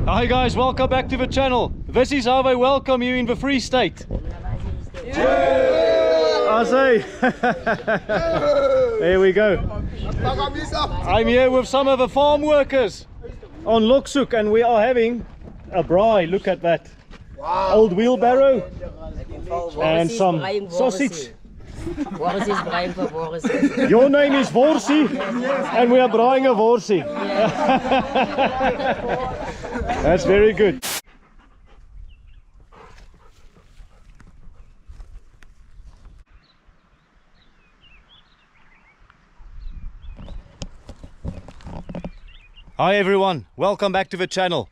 Hi guys, welcome back to the channel. This is how I welcome you in the Free State. I say. There we go. I'm here with some of the farm workers on Lokshoek and we are having a braai. Look at that. Wow. Old wheelbarrow and some sausage. Your name is Vorsie and we are braaiing a Vorsie. That's very good. Hi everyone, welcome back to the channel.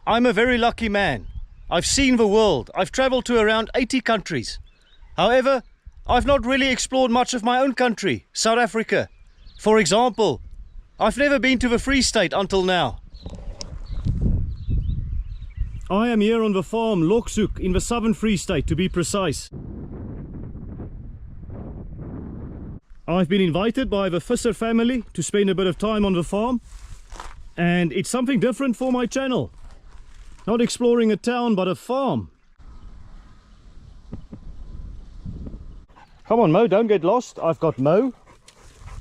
I'm a very lucky man. I've seen the world. I've traveled to around 80 countries. However, I've not really explored much of my own country, South Africa. For example, I've never been to the Free State until now. I am here on the farm Lokshoek in the southern Free State, to be precise. I've been invited by the Visser family to spend a bit of time on the farm. And it's something different for my channel. Not exploring a town, but a farm. Come on Mo, don't get lost. I've got Mo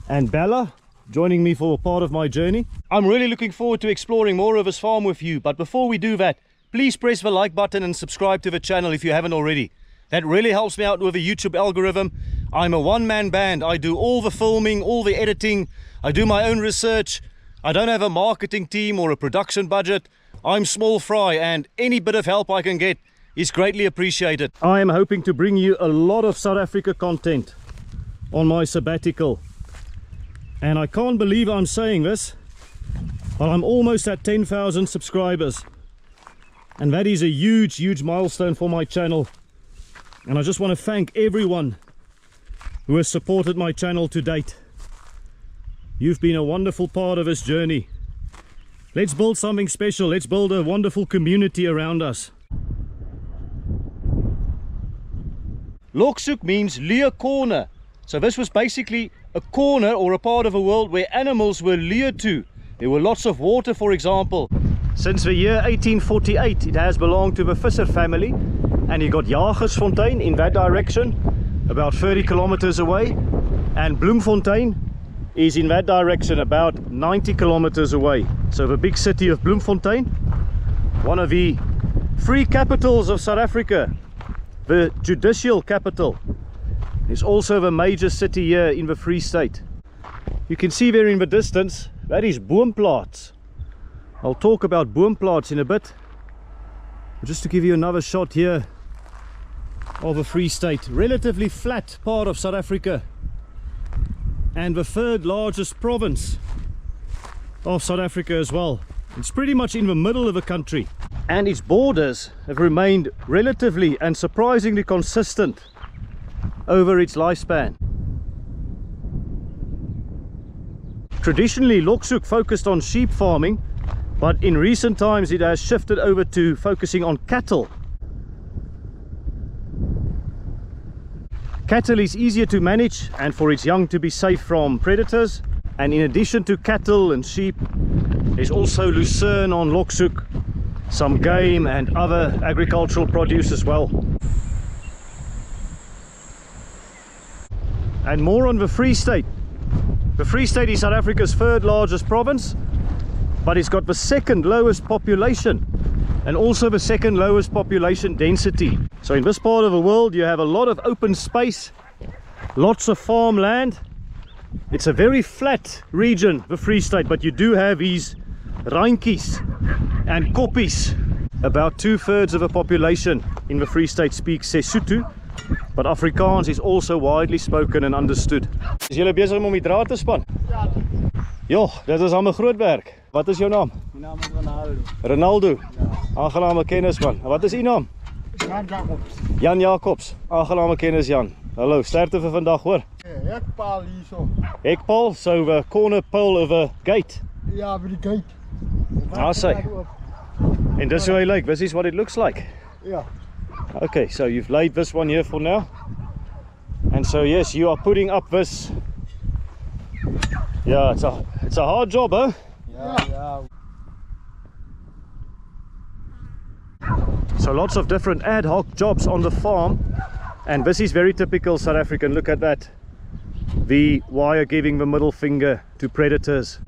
and Bella joining me for part of my journey. I'm really looking forward to exploring more of this farm with you. But before we do that, please press the like button and subscribe to the channel if you haven't already. That really helps me out with the YouTube algorithm. I'm a one-man band. I do all the filming, all the editing. I do my own research. I don't have a marketing team or a production budget. I'm small fry and any bit of help I can get is greatly appreciated. I am hoping to bring you a lot of South Africa content on my sabbatical. And I can't believe I'm saying this, but I'm almost at 10,000 subscribers. And that is a huge milestone for my channel. And I just want to thank everyone who has supported my channel to date. You've been a wonderful part of this journey. Let's build something special. Let's build a wonderful community around us. Lokshoek means leer corner. So this was basically a corner or a part of the world where animals were lured to. There were lots of water, for example. Since the year 1848 it has belonged to the Visser family. And you got Jagersfontein in that direction, about 30 kilometers away. And Bloemfontein is in that direction, about 90 kilometers away. So the big city of Bloemfontein, one of the free capitals of South Africa, the judicial capital, is also the major city here in the Free State. You can see there in the distance, that is boomplaats. I'll talk about boomplaats in a bit. But just to give you another shot here of the Free State, relatively flat part of South Africa. And the third largest province of South Africa as well. It's pretty much in the middle of the country. And its borders have remained relatively and surprisingly consistent over its lifespan. Traditionally, Lokshoek focused on sheep farming, but in recent times it has shifted over to focusing on cattle. Cattle is easier to manage and for its young to be safe from predators. And in addition to cattle and sheep, there's also lucerne on Lokshoek, some game and other agricultural produce as well. And more on the Free State. The Free State is South Africa's third largest province, but it's got the second lowest population and also the second lowest population density. So in this part of the world you have a lot of open space, lots of farmland. It's a very flat region, the Free State, but you do have these randjies and koppies. About 2/3 of the population in the Free State speaks Sesotho, but Afrikaans is also widely spoken and understood. Is julle besig om die draad te span? Ja. Jo, dit is al 'n groot werk. Wat is jou naam? My naam is Ronaldo. Ronaldo? Ja. Aangename kennis man. Wat is u naam? Jan Jacobs. Jan Jacobs. Aangename kennis Jan. Hallo, sterkte vir vandag hoor. Hekpaal hierso. Hekpaal, so the corner pole of a gate. Ja, by die gate. I say. And this is how it like. This is what it looks like. Yeah. Okay, so you've laid this one here for now. And so yes, you are putting up this. Yeah, it's a hard job, huh? Yeah, yeah. So lots of different ad hoc jobs on the farm, and this is very typical South African. Look at that, the wire giving the middle finger to predators.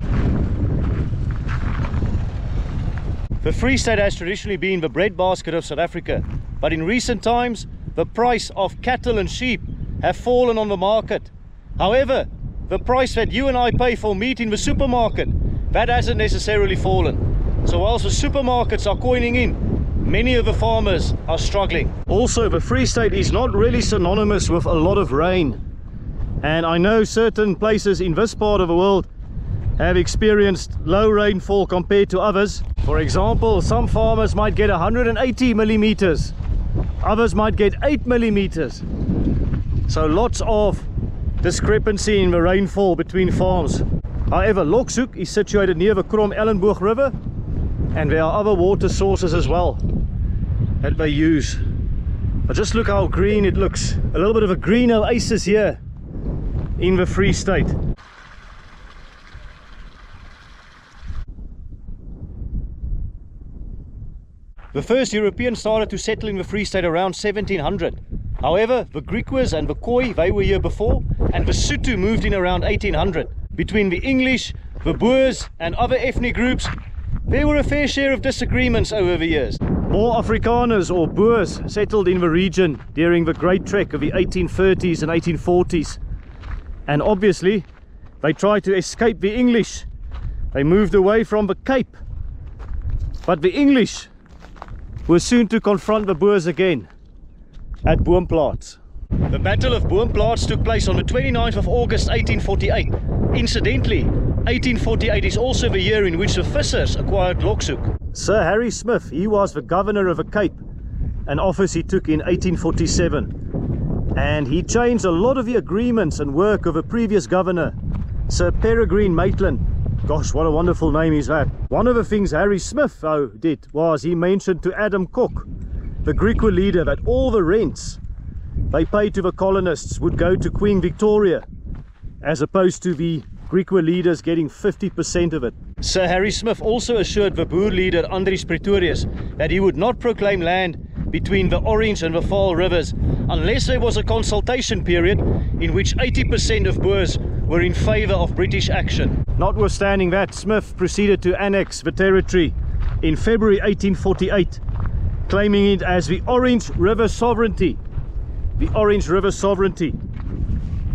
The Free State has traditionally been the breadbasket of South Africa, but in recent times the price of cattle and sheep have fallen on the market. However, the price that you and I pay for meat in the supermarket, that hasn't necessarily fallen. So whilst the supermarkets are coining in, many of the farmers are struggling. Also, the Free State is not really synonymous with a lot of rain, and I know certain places in this part of the world have experienced low rainfall compared to others. For example, some farmers might get 180 millimeters, others might get 8 millimeters. So lots of discrepancy in the rainfall between farms. However, Lokshoek is situated near the Krummelpap River, and there are other water sources as well that they use. But just look how green it looks. A little bit of a green oasis here in the Free State. The first Europeans started to settle in the Free State around 1700. However, the Griquas and the Khoi, they were here before, and the Sotho moved in around 1800. Between the English, the Boers and other ethnic groups, there were a fair share of disagreements over the years. More Afrikaners or Boers settled in the region during the Great Trek of the 1830s and 1840s. And obviously, they tried to escape the English. They moved away from the Cape. But the English were soon to confront the Boers again at Boomplaats. The Battle of Boomplaats took place on the 29th of August 1848. Incidentally, 1848 is also the year in which the Vissers acquired Lokshoek. Sir Harry Smith, he was the governor of the Cape, an office he took in 1847. And he changed a lot of the agreements and work of a previous governor, Sir Peregrine Maitland. Gosh, what a wonderful name is that. One of the things Harry Smith, though, did was he mentioned to Adam Cook, the Griqua leader, that all the rents they paid to the colonists would go to Queen Victoria, as opposed to the Griqua leaders getting 50% of it. Sir Harry Smith also assured the Boer leader Andries Pretorius that he would not proclaim land between the Orange and the Vaal rivers unless there was a consultation period in which 80% of Boers were in favour of British action. Notwithstanding that, Smith proceeded to annex the territory in February 1848, claiming it as the Orange River Sovereignty. The Orange River Sovereignty.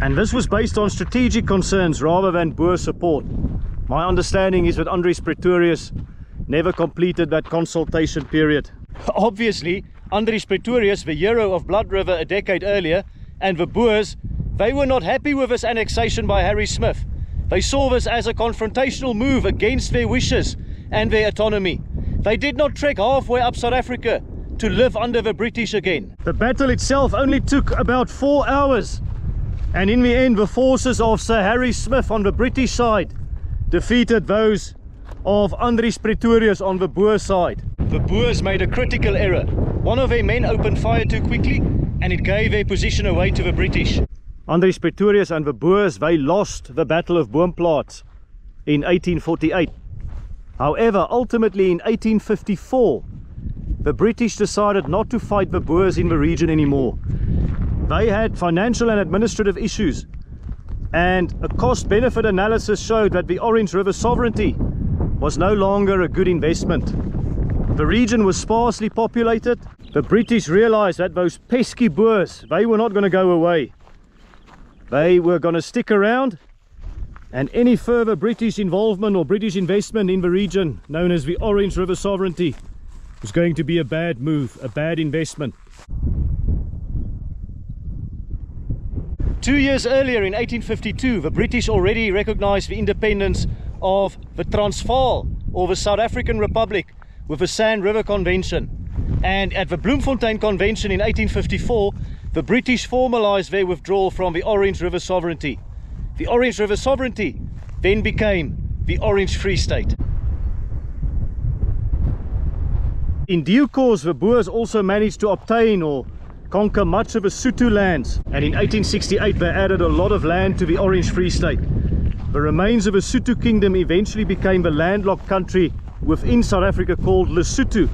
And this was based on strategic concerns rather than Boer support. My understanding is that Andries Pretorius never completed that consultation period. Obviously, Andries Pretorius, the hero of Blood River a decade earlier, and the Boers, they were not happy with this annexation by Harry Smith. They saw this as a confrontational move against their wishes and their autonomy. They did not trek halfway up South Africa to live under the British again. The battle itself only took about 4 hours, and in the end the forces of Sir Harry Smith on the British side defeated those of Andries Pretorius on the Boer side. The Boers made a critical error. One of their men opened fire too quickly, and it gave their position away to the British. Andries Pretorius and the Boers, they lost the Battle of Boomplaats in 1848. However, ultimately in 1854, the British decided not to fight the Boers in the region anymore. They had financial and administrative issues, and a cost-benefit analysis showed that the Orange River Sovereignty was no longer a good investment. The region was sparsely populated. The British realized that those pesky Boers, they were not going to go away. They were going to stick around, and any further British involvement or British investment in the region known as the Orange River Sovereignty was going to be a bad move, a bad investment. 2 years earlier, in 1852, the British already recognized the independence of the Transvaal, or the South African Republic, with the Sand River Convention. And at the Bloemfontein Convention in 1854, the British formalized their withdrawal from the Orange River Sovereignty. The Orange River Sovereignty then became the Orange Free State. In due course, the Boers also managed to obtain or conquer much of the Sotho lands, and in 1868 they added a lot of land to the Orange Free State. The remains of the Sotho kingdom eventually became the landlocked country within South Africa called Lesotho.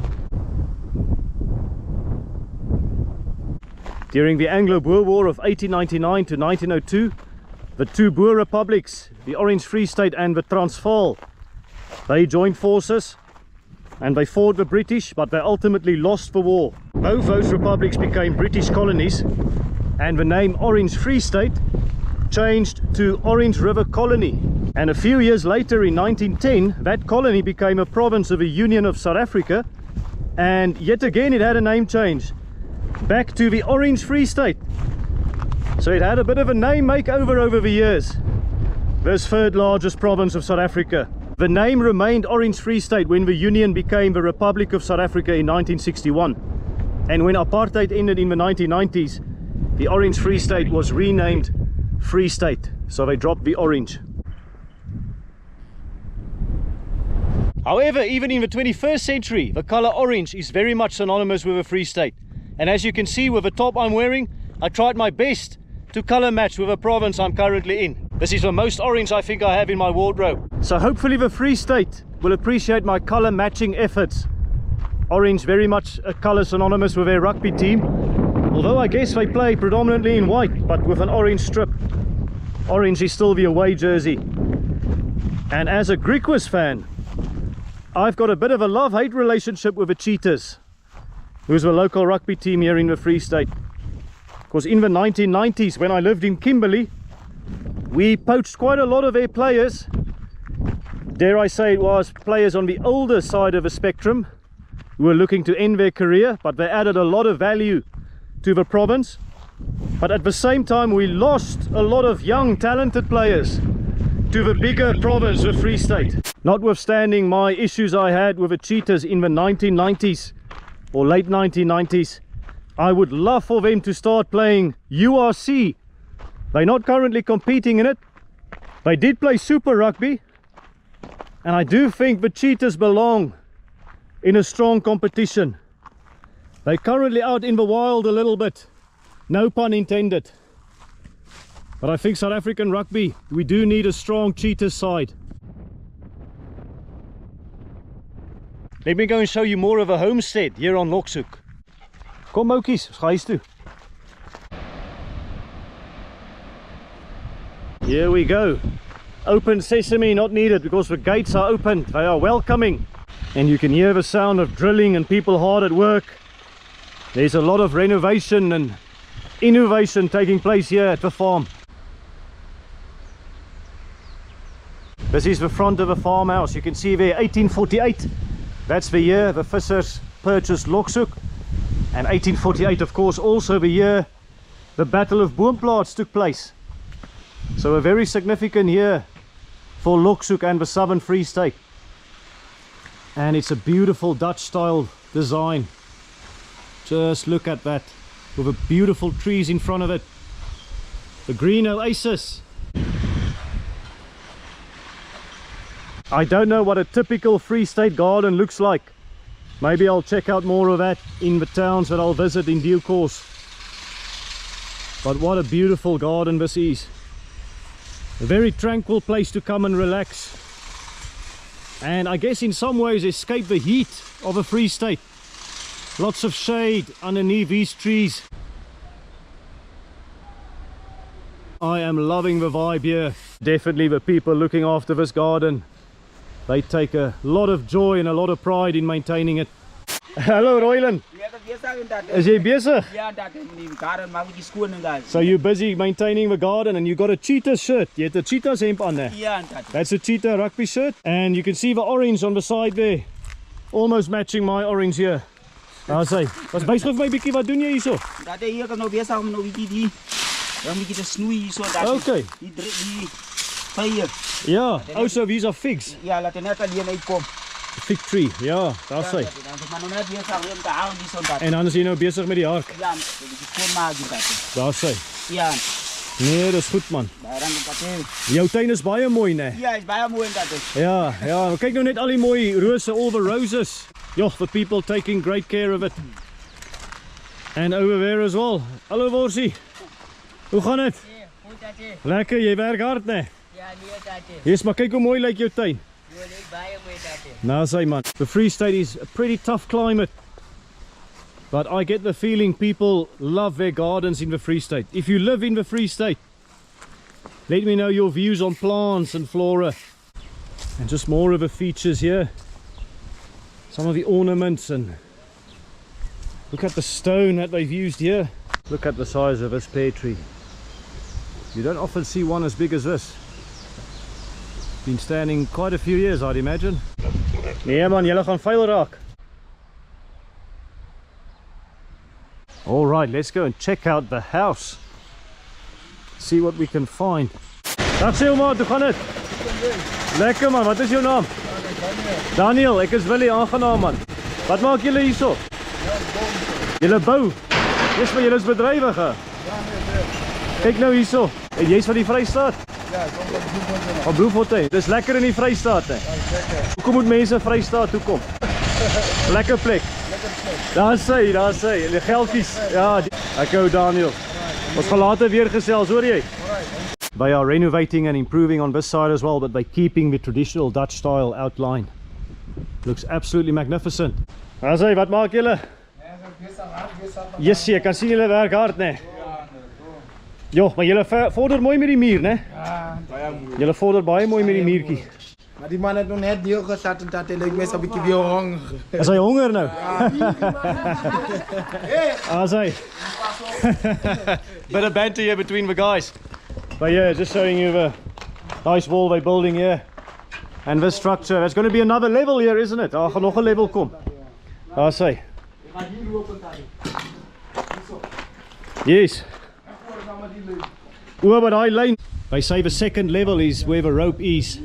During the Anglo-Boer War of 1899 to 1902, the two Boer republics, the Orange Free State and the Transvaal, they joined forces and they fought the British, but they ultimately lost the war. Both those republics became British colonies, and the name Orange Free State changed to Orange River Colony. And a few years later, in 1910, that colony became a province of the Union of South Africa, and yet again it had a name change back to the Orange Free State. So it had a bit of a name makeover over the years, this third largest province of South Africa. The name remained Orange Free State when the Union became the Republic of South Africa in 1961. And when apartheid ended in the 1990s, the Orange Free State was renamed Free State. So they dropped the orange. However, even in the 21st century, the color orange is very much synonymous with a Free State. And as you can see with the top I'm wearing, I tried my best to color match with the province I'm currently in. This is the most orange I think I have in my wardrobe. So hopefully the Free State will appreciate my color matching efforts. Orange very much a color synonymous with their rugby team, although I guess they play predominantly in white, but with an orange strip. Orange is still the away jersey. And as a Griquas fan, I've got a bit of a love-hate relationship with the Cheetahs, who's the local rugby team here in the Free State. Because in the 1990s, when I lived in Kimberley, we poached quite a lot of their players. Dare I say it was players on the older side of the spectrum who were looking to end their career, but they added a lot of value to the province. But at the same time, we lost a lot of young, talented players to the bigger province, the Free State. Notwithstanding my issues I had with the Cheetahs in the 1990s or late 1990s, I would love for them to start playing URC. They're not currently competing in it. They did play Super Rugby, and I do think the Cheetahs belong in a strong competition. They're currently out in the wild a little bit, no pun intended. But I think South African rugby, we do need a strong Cheetahs side. Let me go and show you more of a homestead here on Lokshoek. Kom oukies, ons gaan huis toe. Here we go. Open sesame not needed because the gates are open. They are welcoming. And you can hear the sound of drilling and people hard at work. There's a lot of renovation and innovation taking place here at the farm. This is the front of a farmhouse. You can see there 1848. That's the year the Vissers purchased Lokshoek. And 1848, of course, also the year the Battle of Boomplaats took place. So a very significant year for Lokshoek and the Southern Free State. And it's a beautiful Dutch style design. Just look at that, with the beautiful trees in front of it. The green oasis. I don't know what a typical Free State garden looks like. Maybe I'll check out more of that in the towns that I'll visit in due course. But what a beautiful garden this is. A very tranquil place to come and relax. And I guess in some ways escape the heat of a Free State. Lots of shade underneath these trees. I am loving the vibe here. Definitely the people looking after this garden, they take a lot of joy and a lot of pride in maintaining it. Hello Royland. Is jy besig? So you're busy maintaining the garden and you got a cheetah shirt. You have a cheetah's hemp on there. That's a cheetah rugby shirt. And you can see the orange on the side there. Almost matching my orange here. Daar sê, was bysig vir my bietjie, wat doen jy hierso? Dat hier kan nou besig om nou bietjie te snoei hierso dat. Okay. Die vye. Ja, also these are figs. Ja, laat net alleen uitkom. Fig tree, ja, daar sê. Maar nou net besig om te hou hierso dat. En dan is jy nou besig met die hark. Ja, die skoonmaak dit dat. Daar sê. Ja. Nee, dis goed man. Daarom dat. Jou tuin is baie mooi, né? Ja, is baie mooi dat. Ja, ja, kyk nou net al die mooi rose, all the roses. Joh, the people taking great care of it. And over there as well. Hallo Worsie. Hoe gaan dit? Ja, goed dat. Lekker, jy werk hard, né? Ja, nee dat. Yes, maar kyk hoe mooi lyk jou tuin. Ja, lyk baie mooi dat. Nou sê man, the Free State is a pretty tough climate. But I get the feeling people love their gardens in the Free State. If you live in the Free State, let me know your views on plants and flora. And just more of the features here. Some of the ornaments, and look at the stone that they've used here. Look at the size of this pear tree. You don't often see one as big as this. Been standing quite a few years, I'd imagine. Nee man, julle gaan vuil raak. All right, let's go and check out the house. See what we can find. Dag sê maat, hoe gaan dit? Lekker man, wat is jou naam? Daniel, ek is Willie, aangenaam man. Wat maak julle hierso? Julle bou? Dis maar julle is bedrywig hè? Kyk nou hierso. En jy's van die Vrystaat? Ja, kom van Bloemfontein. Van Bloemfontein. Dis lekker in die Vrystaat hè? Ja, lekker. Hoekom moet mense Vrystaat toe kom? Lekker plek. Lekker plek. Daar sê, die geldjies. Ja, ek hou Daniel. Ons gaan later weer gesels, hoor jy? They are renovating and improving on this side as well, but by keeping the traditional Dutch style outline. Looks absolutely magnificent. Daar sê, wat maak julle? Yes, ek kan sien julle werk hard, né? Jo, maar julle vorder mooi met die muur, né? Ja, baie mooi. Julle vorder baie mooi met die muurtjie. Maar die man het nog net deel gezet en dat hij lijkt mij zo'n beetje weer honger. Is hy honger nou? Daar sê. Bit of banter here between the guys. But yeah, just showing you the nice wall they're building here. And this structure, there's going to be another level here, isn't it? Daar gaan nog 'n level kom. Daar sê. Yes. But I lane. They say the second level is where the rope is.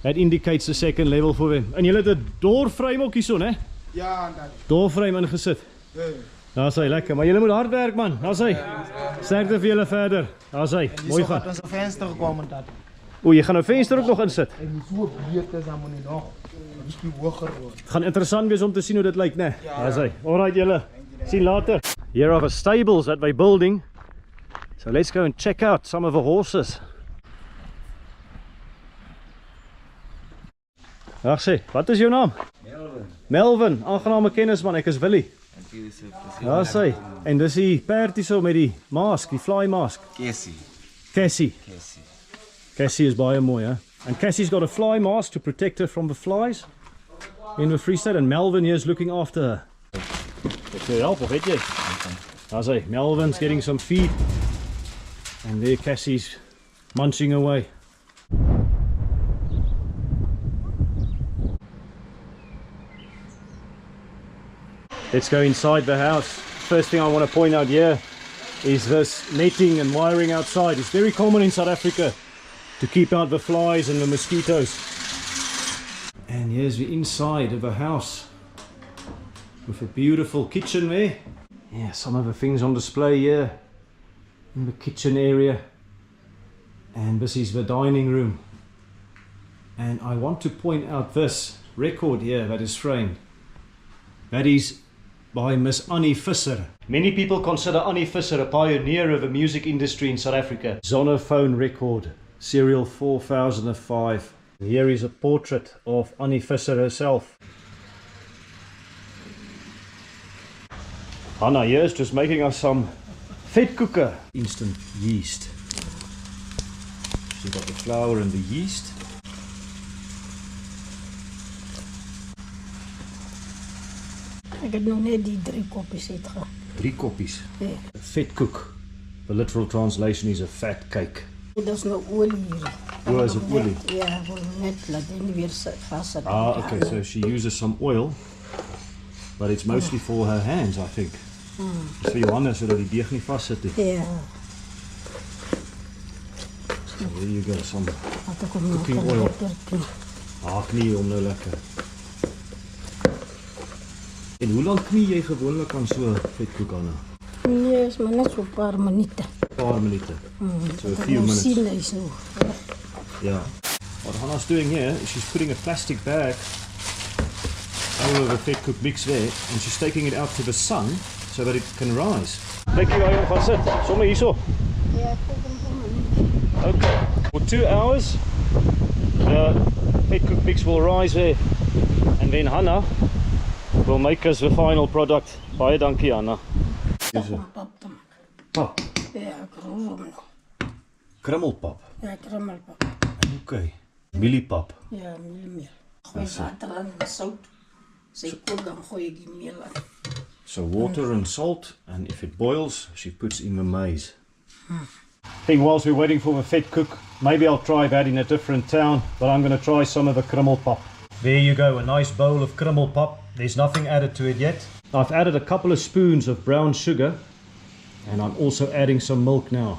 That indicates the second level for them. En julle het 'n doorframe ook hierso, né? Ja, en dat. Doorframe ingesit. Daar sê, lekker. Maar julle moet hard werk man. Daar sê. Sterkte vir julle verder. Daar sê. Mooi gaan. Ons venster gekomen dat. O, jy gaan nou venster ook nog insit. En die so breed is dan moet nie nog 'n bietjie hoger word. Het gaan interessant wees om te sien hoe dit lyk, né? Daar sê. Alright julle. Sien later. Here are the stables that we're building. So let's go and check out some of the horses. Dag sê, wat is jou naam? Melvin. Melvin, aangename kennis man, ek is Willie. Daar sê, en dis die perd hierso met die mask, die fly mask. Cassie. Cassie. Cassie is baie mooi, hè? And Cassie's got a fly mask to protect her from the flies in the Free State, and Melvin here is looking after her. Ek wil help, of weet jy? Daar sê, Melvin's getting some feed, and there Cassie's munching away. Let's go inside the house. First thing I want to point out here is this netting and wiring outside. It's very common in South Africa to keep out the flies and the mosquitoes. And here's the inside of the house with a beautiful kitchen there. Yeah, some of the things on display here in the kitchen area. And this is the dining room. And I want to point out this record here that is framed. That is by Miss Annie Visser. Many people consider Annie Visser a pioneer of the music industry in South Africa. Zonophone record, serial 4005. Here is a portrait of Annie Visser herself. Hannah here is just making us some vetkoeke. Instant yeast. She's got the flour and the yeast. Ek het nog net die 3 koppies uitgehaal. 3 koppies. Ja. Vetkoek. The literal translation is a fat cake. Dit is nou olie hier. Oh, is it olie? Ja, wil net laat dit weer vast. Ah, okay, so she uses some oil, but it's mostly for her hands, I think. Dis vir Johanna sodat die deeg nie vassit nie. Ja. So there you go, some Wat ek hom cooking oil. Knie om nou lekker. En hoe lang knie jy gewoonlik aan so vetkoek aan? Nee, is maar net so 'n paar minute. 'n Paar minute. So a few minutes. Sien hy so. Yeah. What Hannah's doing here is she's putting a plastic bag over the vetkoek mix there, and she's taking it out to the sun so that it can rise. Kyk jy waar jy hom gaan sit, sommer hierso. Ja, ek kom hom. Okay. For 2 hours, the vetkoek mix will rise there, and then Hannah will make us the final product. Baie dankie, Anna. Pap dan. Pap. Ja, krommel. Krummelpap. Ja, krummelpap. Okay. Mieliepap. Ja, meel. Gooi water aan en zout. Sy kook dan gooi ek die meel aan. So water and salt, and if it boils, she puts in the maize. I think whilst we're waiting for the vetkoeke, maybe I'll try that in a different town, but I'm going to try some of the krummelpap. There you go, a nice bowl of krummelpap. There's nothing added to it yet. I've added a couple of spoons of brown sugar, and I'm also adding some milk now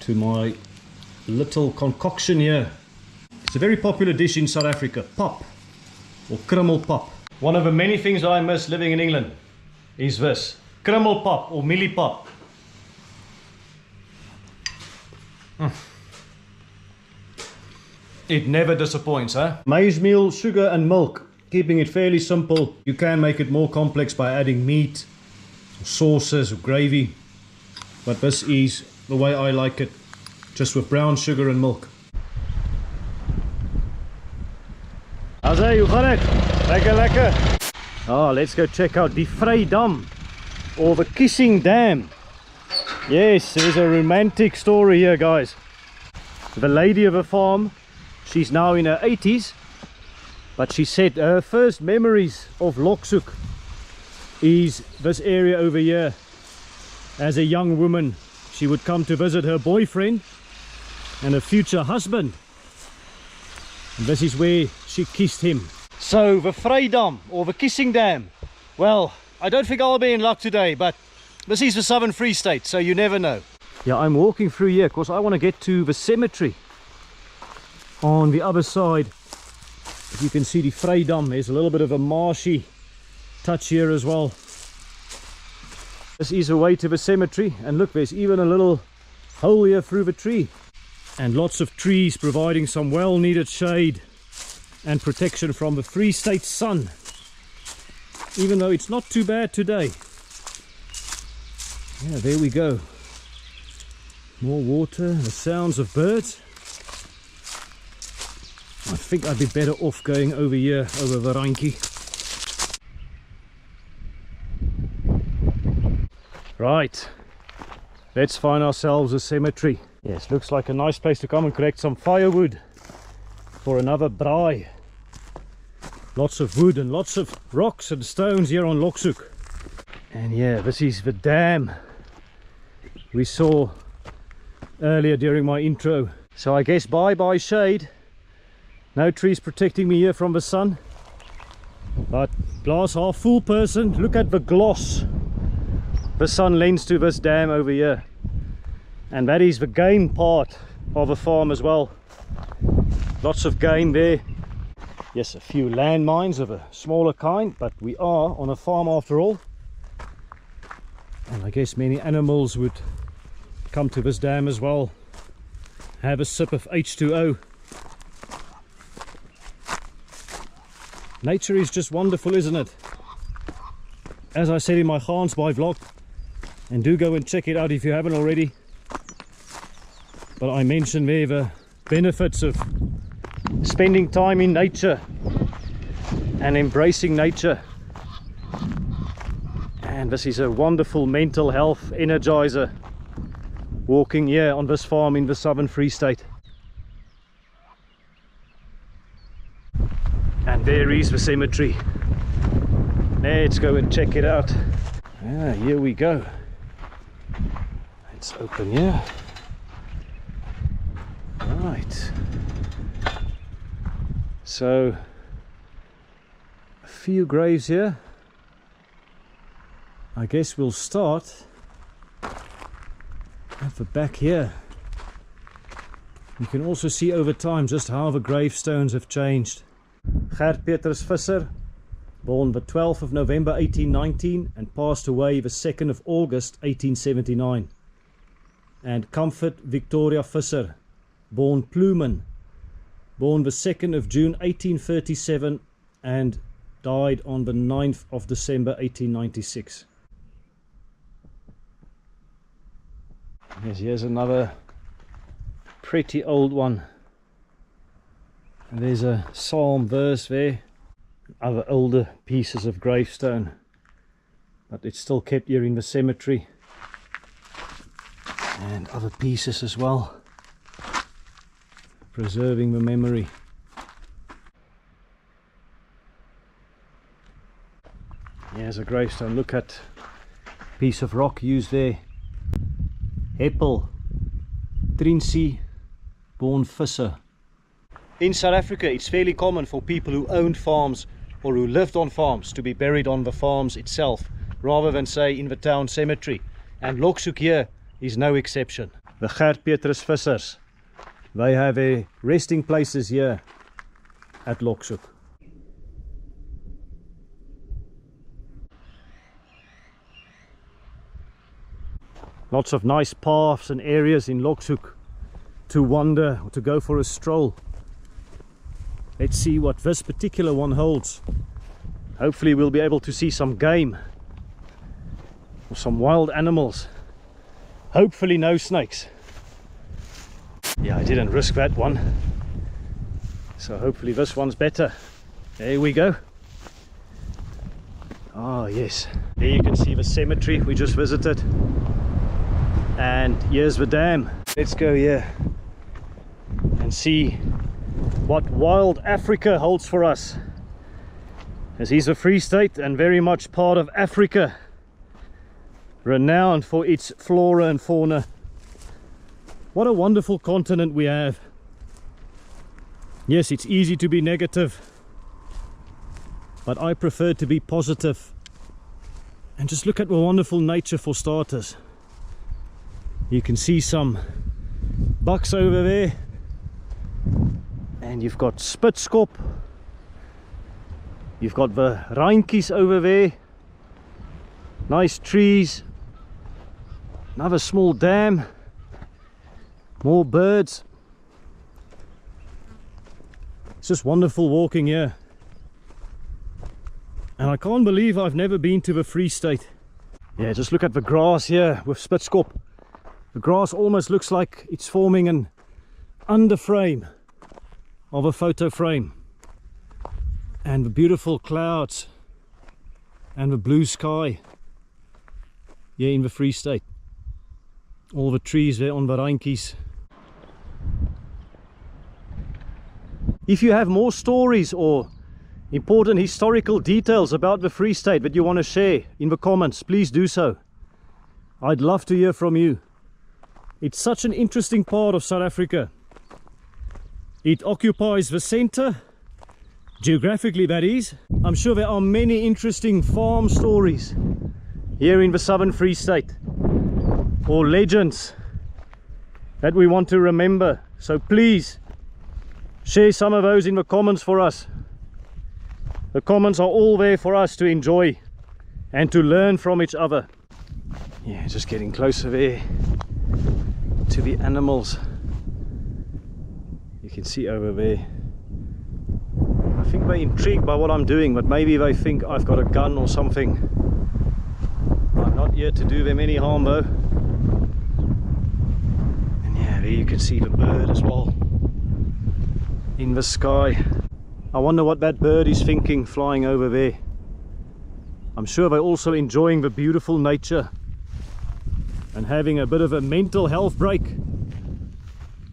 to my little concoction here. It's a very popular dish in South Africa, pap or krummelpap. One of the many things I miss living in England is this, krummelpap or mieliepap. It never disappoints, huh? Maize meal, sugar and milk. Keeping it fairly simple. You can make it more complex by adding meat, or sauces or gravy. But this is the way I like it, just with brown sugar and milk. How's it? Hoe gaan het? Lekker, lekker. Oh, let's go check out the Vrye Dam or the Kissing Dam. Yes, there's a romantic story here, guys. The lady of a farm, she's now in her 80s, but she said her first memories of Lokshoek is this area over here. As a young woman, she would come to visit her boyfriend and her future husband. And this is where she kissed him. So the Vrye Dam or the Kissing Dam. Well, I don't think I'll be in luck today, but this is the Southern Free State, so you never know. Yeah, I'm walking through here because I want to get to the cemetery on the other side. If you can see the Vrye Dam, there's a little bit of a marshy touch here as well. This is a way to the cemetery, and look, there's even a little hole here through the tree. And lots of trees providing some well needed shade and protection from the Free State sun, even though it's not too bad today. Yeah, there we go. More water, the sounds of birds. I think I'd be better off going over here, over the Randjie. Right, let's find ourselves a cemetery. Yes, looks like a nice place to come and collect some firewood for another braai. Lots of wood and lots of rocks and stones here on Lokshoek. And yeah, this is the dam we saw earlier during my intro. So I guess bye shade. No trees protecting me here from the sun, but glass half full person, look at the gloss the sun lends to this dam over here. And that is the game part of a farm as well. Lots of game there. Yes, a few landmines of a smaller kind, but we are on a farm after all. And I guess many animals would come to this dam as well, have a sip of H2O. Nature is just wonderful, isn't it? As I said in my Gansbaai vlog, and do go and check it out if you haven't already. But I mentioned there the benefits of spending time in nature and embracing nature. And this is a wonderful mental health energizer, walking here on this farm in the Southern Free State. And there is the cemetery. Let's go and check it out. Ah, here we go. It's open here. Right. So, a few graves here. I guess we'll start at the back here. You can also see over time just how the gravestones have changed. Gert Petrus Visser, born the 12th of November 1819 and passed away the 2nd of August 1879. And Comfort Victoria Visser, born Pluman, born the 2nd of June 1837 and died on the 9th of December 1896. Yes, here's another pretty old one. And there's a psalm verse there. Other older pieces of gravestone, but it's still kept here in the cemetery. And other pieces as well, preserving the memory. Here's a gravestone. Look at piece of rock used there. Heppel, Trinsie, born Visser. In South Africa, it's fairly common for people who owned farms or who lived on farms to be buried on the farms itself, rather than say in the town cemetery. And Lokshoek here is no exception. The Gert Petrus Vissers, they have a resting places here at Lokshoek. Lots of nice paths and areas in Lokshoek to wander or to go for a stroll. Let's see what this particular one holds. Hopefully we'll be able to see some game or some wild animals. Hopefully no snakes. Yeah, I didn't risk that one, so hopefully this one's better. There we go. Ah, yes, there you can see the cemetery we just visited, and here's the dam. Let's go here and see what wild Africa holds for us, as he's a free state and very much part of Africa, renowned for its flora and fauna. What a wonderful continent we have. Yes, it's easy to be negative, but I prefer to be positive. And just look at the wonderful nature for starters. You can see some bucks over there, and you've got spitskop, you've got the rhynkies over there, nice trees, another small dam, more birds. It's just wonderful walking here, and I can't believe I've never been to the Free State. Yeah, just look at the grass here with spitskop. The grass almost looks like it's forming an underframe of a photo frame, and the beautiful clouds and the blue sky here in the Free State. All the trees there on the rhynkies. If you have more stories or important historical details about the Free State that you want to share in the comments, please do so. I'd love to hear from you. It's such an interesting part of South Africa. It occupies the center, geographically that is. I'm sure there are many interesting farm stories here in the Southern Free State, or legends that we want to remember. So please share some of those in the comments for us. The comments are all there for us to enjoy and to learn from each other. Yeah, just getting closer there to the animals. You can see over there. I think they're intrigued by what I'm doing, but maybe they think I've got a gun or something. I'm not here to do them any harm though. And yeah, there you can see the bird as well in the sky. I wonder what that bird is thinking flying over there. I'm sure they're also enjoying the beautiful nature and having a bit of a mental health break,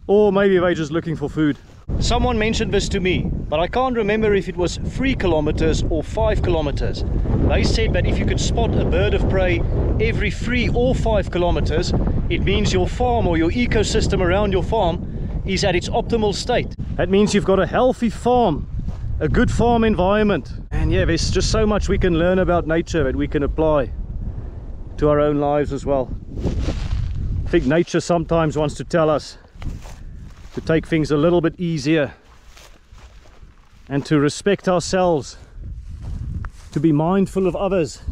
or maybe they're just looking for food. Someone mentioned this to me, but I can't remember if it was 3 kilometers or 5 kilometers. They said that if you could spot a bird of prey every 3 or 5 kilometers, it means your farm or your ecosystem around your farm is at its optimal state. That means you've got a healthy farm, a good farm environment. And yeah, there's just so much we can learn about nature that we can apply to our own lives as well. I think nature sometimes wants to tell us to take things a little bit easier and to respect ourselves, to be mindful of others,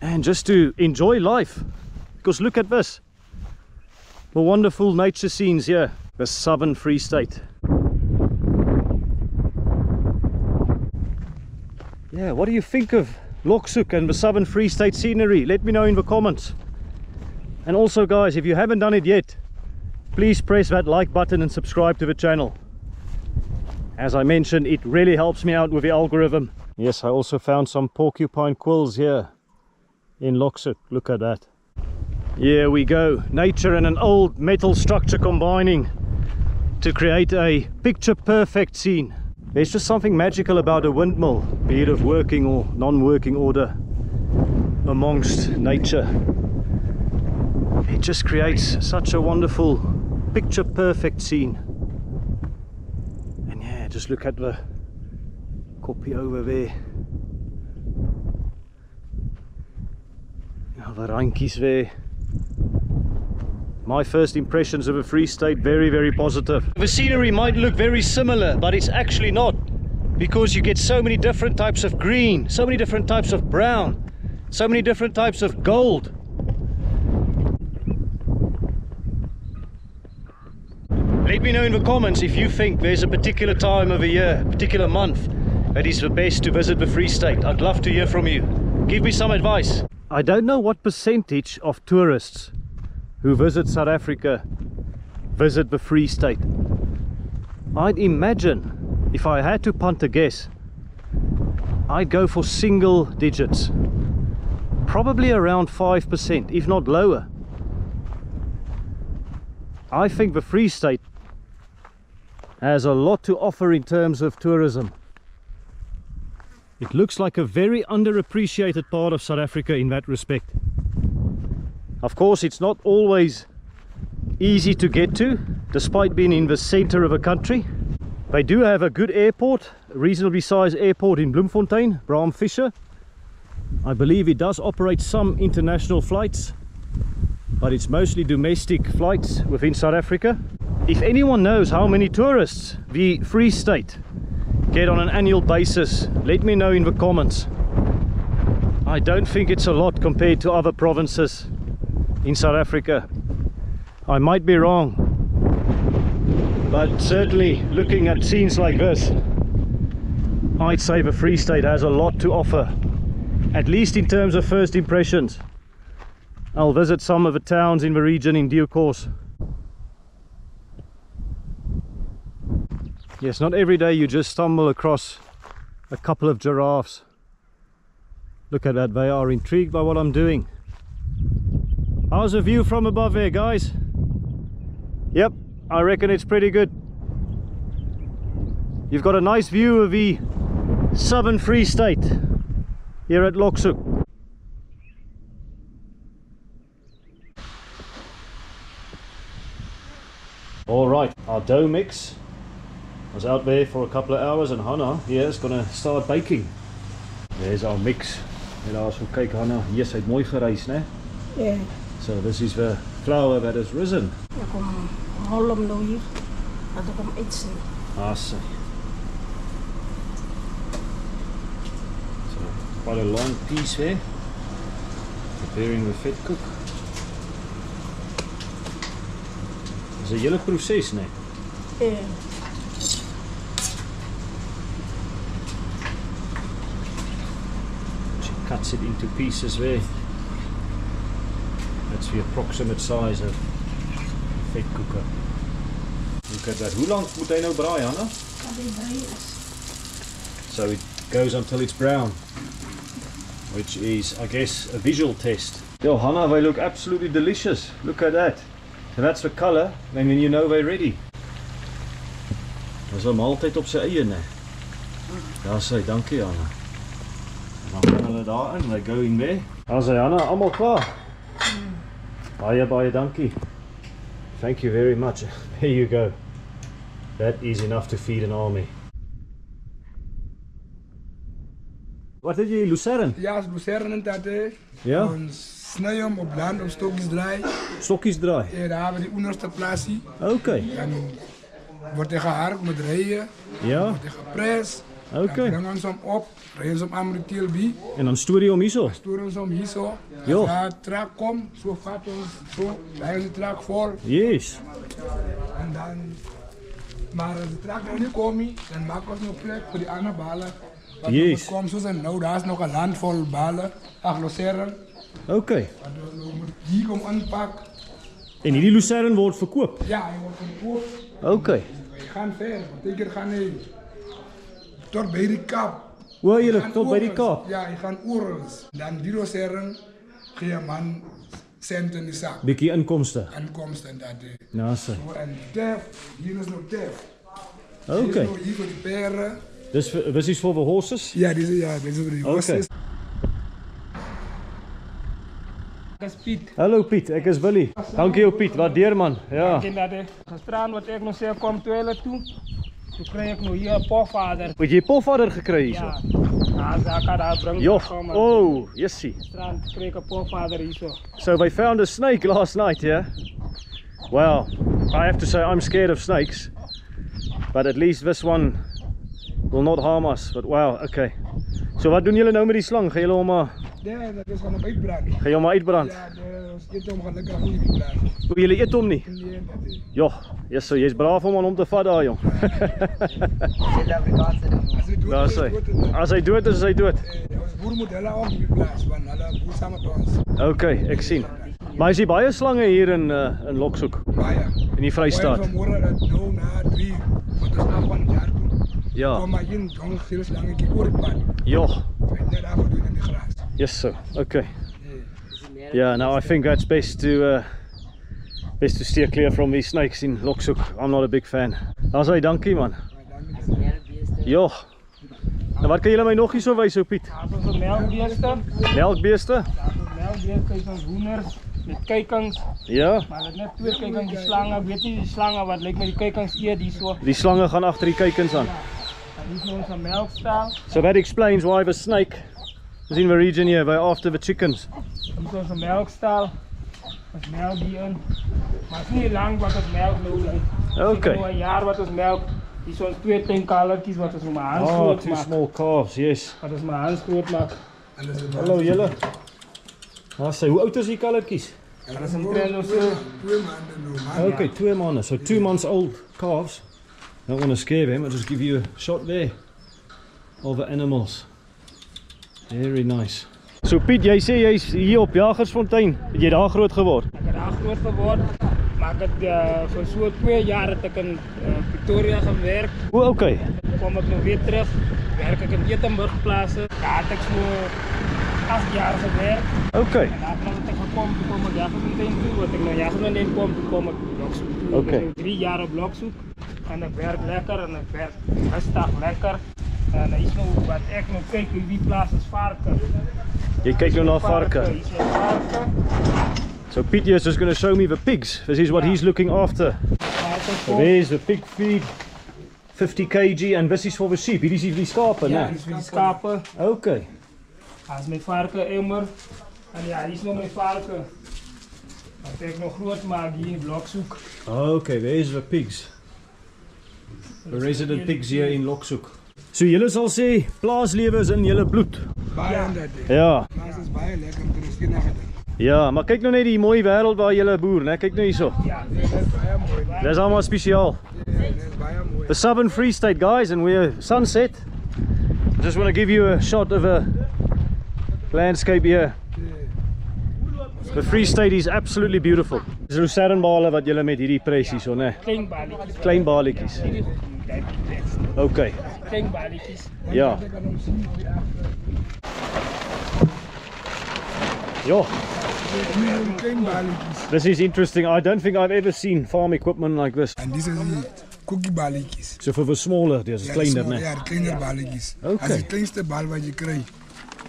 and just to enjoy life. Because look at this, the wonderful nature scenes here, the Southern Free State. Yeah, what do you think of Lokshoek and the Southern Free State scenery? Let me know in the comments. And also guys, if you haven't done it yet, please press that like button and subscribe to the channel. As I mentioned, it really helps me out with the algorithm. Yes, I also found some porcupine quills here in Lokshoek. Look at that. Here we go. Nature and an old metal structure combining to create a picture perfect scene. There's just something magical about a windmill, be it of working or non-working order, amongst nature. It just creates such a wonderful picture perfect scene. And yeah, just look at the copy over there. Now the randjies there. My first impressions of a Free State, very, very positive. The scenery might look very similar, but it's actually not, because you get so many different types of green, so many different types of brown, so many different types of gold. Let me know in the comments if you think there's a particular time of the year, a particular month, that is the best to visit the Free State. I'd love to hear from you. Give me some advice. I don't know what percentage of tourists who visit South Africa visit the Free State. I'd imagine, if I had to punt a guess, I'd go for single digits. Probably around 5%, if not lower. I think the Free State has a lot to offer in terms of tourism. It looks like a very underappreciated part of South Africa in that respect. Of course, it's not always easy to get to, despite being in the center of a country. They do have a good airport, a reasonably sized airport in Bloemfontein, Visser. I believe it does operate some international flights, but it's mostly domestic flights within South Africa. If anyone knows how many tourists the Free State get on an annual basis, let me know in the comments. I don't think it's a lot compared to other provinces in South Africa. I might be wrong, but certainly looking at scenes like this, I'd say the Free State has a lot to offer, at least in terms of first impressions. I'll visit some of the towns in the region in due course. Yes, not every day you just stumble across a couple of giraffes. Look at that, they are intrigued by what I'm doing. How's the view from above there, guys? Yep, I reckon it's pretty good. You've got a nice view of the southern Free State here at Lokshoek. Alright, our dough mix was out there for a couple of hours and Hannah here is going to start baking. There's our mix. En as we kyk, Hannah, hier het mooi gereis, né? Ja. So this is the flour that has risen. Ik kom hol hem nou hier. Dat ik hem uitzien. So quite a long piece there. Preparing the vetkoeke. Is een hele proces, né? Ja. She cuts it into pieces there. That's the approximate size of vetkoeke. Look at that. Hoe lang moet hy nou braai, Anna? Dat die braai is. So it goes until it's brown, which is, I guess, a visual test. Yo, Hannah, they look absolutely delicious. Look at that. So that's the colour, and then you know they're ready. Dis 'n maaltyd op sy eie, né? Daar sê, dankie, Anna. En dan gaan hulle daarin, they go in there. Daar sê, Anna, almal klaar. Baie dankie. Thank you very much. There you go. That is enough to feed an army. Wat het jy, lucerne? Ja, lucerne en dat Ja? Ons snij hem op land op stokjes draai. Stokjes draai? En daar hebben we die onderste plaatsie. Oké. En wordt hij geharkt met rijen. Ja? Wordt hij gepres. Oké. Dan brengen ze hem op. Rijden ze hem aan met de TLB. En dan stoer je om hier zo? Sturen ze hem hier zo. Jo. Als de trak komt, zo gaat ons zo. Rijden ze de trak vol. Yes. En dan... Maar als de trak nog niet komt, dan maken we nog plek voor die andere balen. Want Yes. het komt zo zijn, nou daar is nog een land vol balen. Ach, lucerne. Oké. Die kom aanpak. En hierdie lucerne word verkoop? Ja, hij wordt verkocht. Oké. We gaan verder, want ik gaan heen. tot bij die kap. O, julle Gaan tot by die oorals. Kaap. Ja, je gaat oorals. Dan die dosering, gee je man cent in de zak. Bietjie inkomste. Aankomst en dat. Ja, sê. En tef, hier is nog tef. Okay. Hier voor die peren. Dis is for the horses? Ja, deze voor die horses. Ek is Piet. Hallo Piet, ek is Willie. Dankie jou Piet, waardeer man. Ja. En dat gisteraan wat ek nog sê kom toe hulle toe. Toe kry ek nou hier 'n pofvader. Het jy pofvader gekry hierso? Ja. Ja, ek daar bring. Joh, oh, jessie. Gisteraan kry ek 'n pofvader hierso. So they found a snake last night, yeah? Well, I have to say I'm scared of snakes. But at least this one will not harm us. But wow, okay. So wat doen julle nou met die slang? Gaan julle hom maar Ja, dat is van een uitbrand. gaan jy hom maar uitbrand? Ja, dit om gelukkig niet uitbrand. O, julle eet hom nie? Nee, dat is. Joh, yes, so jy's braaf om aan hom te vat daar, jong. Daar sê. As hy dood is, is hy dood. Ons boer moet hulle ook op die plaas, want hulle boer saam met ons. Okay, ek sien. Maar is hier baie slange hier in Lokshoek, Baie. in die Vrystaat? Vanmorgen dat nou na 3, want ons af van het jaar toe. Ja. Kom maar hier, dan veel slangetjie oor het pad. Joh, Net daar voor doen in die gras. yes so, okay. Yeah, now I think that's best to steer clear from these snakes in Lokshoek. I'm not a big fan. Daar sê dankie man. Joh. Nou wat kan julle my nog hier so wys, ou Piet? Ja, ons het melkbeeste. Melkbeeste? Ja, ons melkbeeste is ons hoenders met kuikens. Ja. Maar dit net twee kuikens, die slange, ek weet nie die slange wat lyk met die kuikens eet hierso. Die slange gaan agter die kuikens aan. Dit is nou ons melkstal. So that explains why the snake is in the region here, they're after the chickens. Dit is ons melkstal. Ons melk hierin. Maar het is nie lang wat ons melk nodig is. Okay. Nou 'n jaar wat ons melk. Hier is ons twee tenkalertjies wat ons met my hand Oh, groot two maak. small calves, yes. Wat ons met my hand groot maak. Hallo julle. Daar sê, hoe oud is die kalvertjies? Dat is omtrent nou so. 2 maanden nou, man. Okay, 2 maanden. So 2 months old calves. Don't want to scare them, I'll just give you a shot there of the animals. Very nice. So Piet, jy sê jy's hier op Jagersfontein. Het jy daar groot geword? Ek het daar groot geword. Maar ek het vir so 2 jaar het ek in Pretoria gewerk. O, okay. Kom ek nou weer terug. Werk ek in Etenburg plase. Daar het ek so 8 jaar gewerk. Okay. En daarna het ek gekom, toe kom ek Jagersfontein toe. Wat ek nou Jagersfontein kom, toe kom ek Lokshoek toe. Okay. Ek is nou 3 jaar op Lokshoek. En ek werk lekker en ek werk rustig lekker. En is nou wat ek nou kyk, die plaas is varken. Jy kyk nou na varke. Hier is varken. So Piet is just going to show me the pigs. This is what he's looking after. So there's the pig feed, 50 kg, and this is for the sheep. Hier is hier vir die skape, Ja, né? dit is vir die skape. Okay. Dit is my varken emmer. En ja, hier is nog my varken. Wat ek nog groot maak hier in Lokshoek. Okay, there's the pigs. The resident pigs here in Lokshoek. So julle sal sê plaaslewe is in julle bloed. Baie aan dat ding. Ja. Plaas is baie lekker, er is geen geding. Ja, maar kyk nou net die mooi wêreld waar julle boer, né? Kyk nou hierso. Ja, Dit is baie mooi. Dis almal spesiaal. Dit is baie mooi. The Southern Free State, guys, and we're sunset. I just want to give you a shot of a landscape here. The Free State is absolutely beautiful. Dis roserenbale wat julle met hierdie prys hierso, né? klein balletjies. Klein baletjies. Okay. Klein balletjies. Ja. Ik kan hem zien hoe die achter. Jo, Hier een klein balletjes. this is interesting. I don't think I've ever seen farm equipment like this. En die zijn die koekieballetjes. So for the smaller, there's Ja, kleiner, de né? ja, de kleine balletjes. Oké. Dat is de kleinste bal wat je krijgt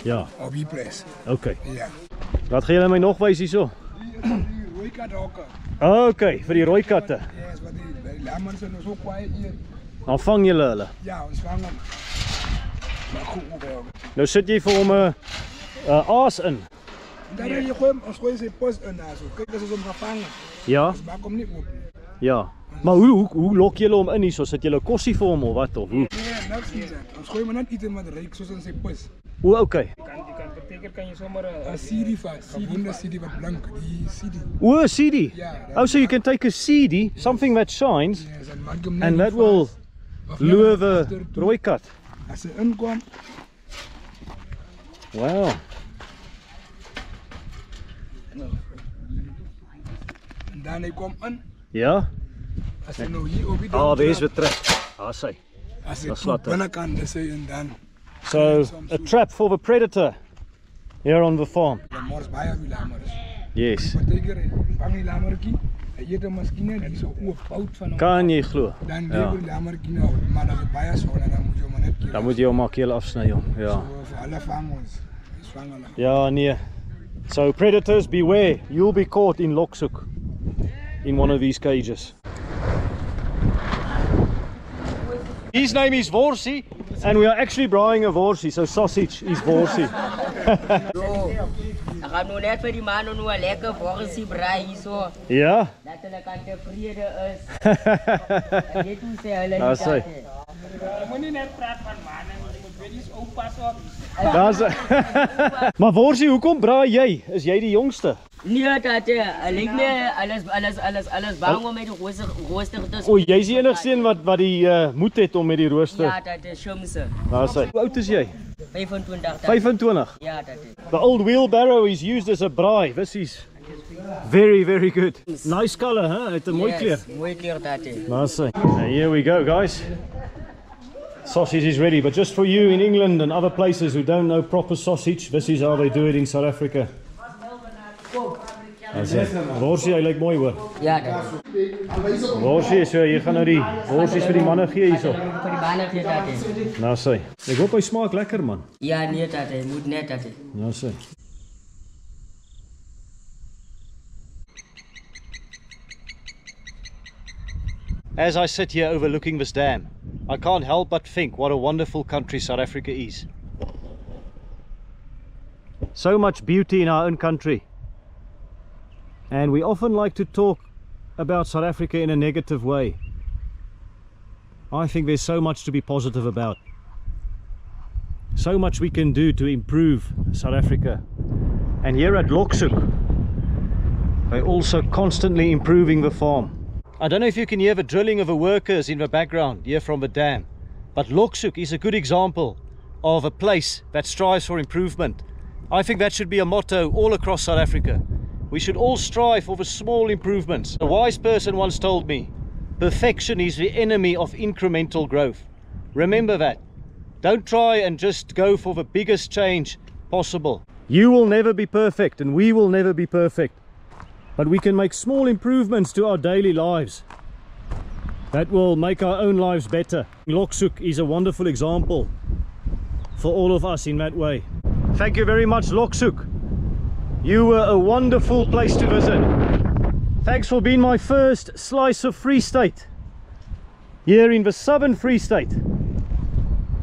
Ja, op die prijs. okay. Ja. Wat gaan julle my nog wys hierso? Die rode kathokken. Okay, vir die rooi katte. Ja, is wat die lammers zijn zo kwaai hier. Dan vang julle hulle. Ja, ons vangen. Maar goed, hoe wel. Nou sit jy vir hom 'n aas in. Dan je gewoon, ons gooien zijn post in daar zo. Kijk, dat is om gaan vangen. Ja, Dus maak hem niet op. ja. Maar hoe lok julle hom in hierso? Sit julle kossie vir hom of wat of hoe? Nee, niks niet zijn. Ons gooien maar net iets in met reek, zoals in zijn post. O, okay. Kan je zomaar Een CD van, gewone CD wat blank, die CD. O, a CD. Ja, Oh, so you can take a CD, something that shines, Ja, dan maak je hem net and that niet will vast. Of net lure vast the ertoe. rooi kat. Als ze inkomt, Wow. en dan hij komt in. Ja. Als hij nou hier op die Ah, deur wees trapt, weer terug. Ah, sy. As Dat ek slaat tot binnekant is hy en dan So, a trap for the predator here on the farm. dan mors baie wie lamers. Yes. Partykeer vang die lamertjie. Hy eet hom miskien net hier so oop pout van hom. Kan jy glo? Dan Ja. lewer die lamertjie nou, maar as dit baie son en dan moet jy hom net keer. Dan moet jy hom maar keel afsny, jong. Ja. So, vir alle vang ons. Dis vang hulle. Ja, nee. So predators beware, you'll be caught in Lokshoek in one of these cages. His name is Worsie, and we are actually braaiing a worsie, so sausage is worsie. Dan gaan we net voor die mannen nu een lekker worsie braai zo. Ja? Dat hulle kan tevreden is. En dit hoe sê hulle Ja, niet sê. dat. Je moet niet net praten van mannen, je moet weer eens oppassen op. Maar Worsie, hoekom braai jy? Is jy die jongste? Nee, dat lijkt me alles bang om met de rooster te O, jy's die enigste een wat die moed het om met die rooster. Ja, dat is Shumse. Daar sê. Hoe oud is jy? 25 dat. 25. Ja, dat is. The old wheelbarrow is used as a braai. This is very, very good. Nice color, huh? Het 'n mooi kleur. Mooi kleur dat is. Daar sê. Here we go, guys. Sausage is ready, but just for you in England and other places who don't know proper sausage, this is how they do it in South Africa. Worsie, hy lyk mooi hoor. Ja, dat is. Worsie, so jy gaan nou die worsies vir die manne gee hierso. Voor die banen geeft dat is. Nou sê. Ek hoop hy smaak lekker man. Ja, nee, dat is. Moet net dat is. Nou sê. As I sit here overlooking this dam, I can't help but think what a wonderful country South Africa is. So much beauty in our own country. And we often like to talk about South Africa in a negative way. I think there's so much to be positive about. So much we can do to improve South Africa. And here at Lokshoek, they're also constantly improving the farm. I don't know if you can hear the drilling of the workers in the background here from the dam, but Lokshoek is a good example of a place that strives for improvement. I think that should be a motto all across South Africa. We should all strive for the small improvements. A wise person once told me, perfection is the enemy of incremental growth. Remember that. Don't try and just go for the biggest change possible. You will never be perfect and we will never be perfect. But we can make small improvements to our daily lives. That will make our own lives better. Lokshoek is a wonderful example for all of us in that way. Thank you very much, Lokshoek. You were a wonderful place to visit. Thanks for being my first slice of Free State here in the southern Free State.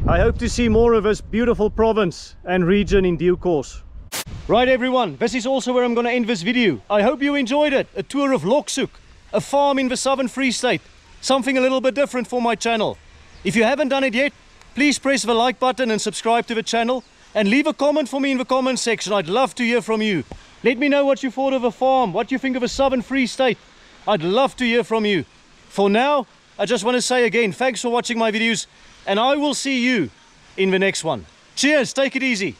I hope to see more of this beautiful province and region in due course. Right everyone, this is also where I'm going to end this video. I hope you enjoyed it. A tour of Lokshoek, a farm in the southern Free State. Something a little bit different for my channel. If you haven't done it yet, please press the like button and subscribe to the channel. And leave a comment for me in the comment section. I'd love to hear from you. Let me know what you thought of the farm, what you think of the southern Free State. I'd love to hear from you. For now, I just want to say again, thanks for watching my videos, and I will see you in the next one. Cheers, take it easy.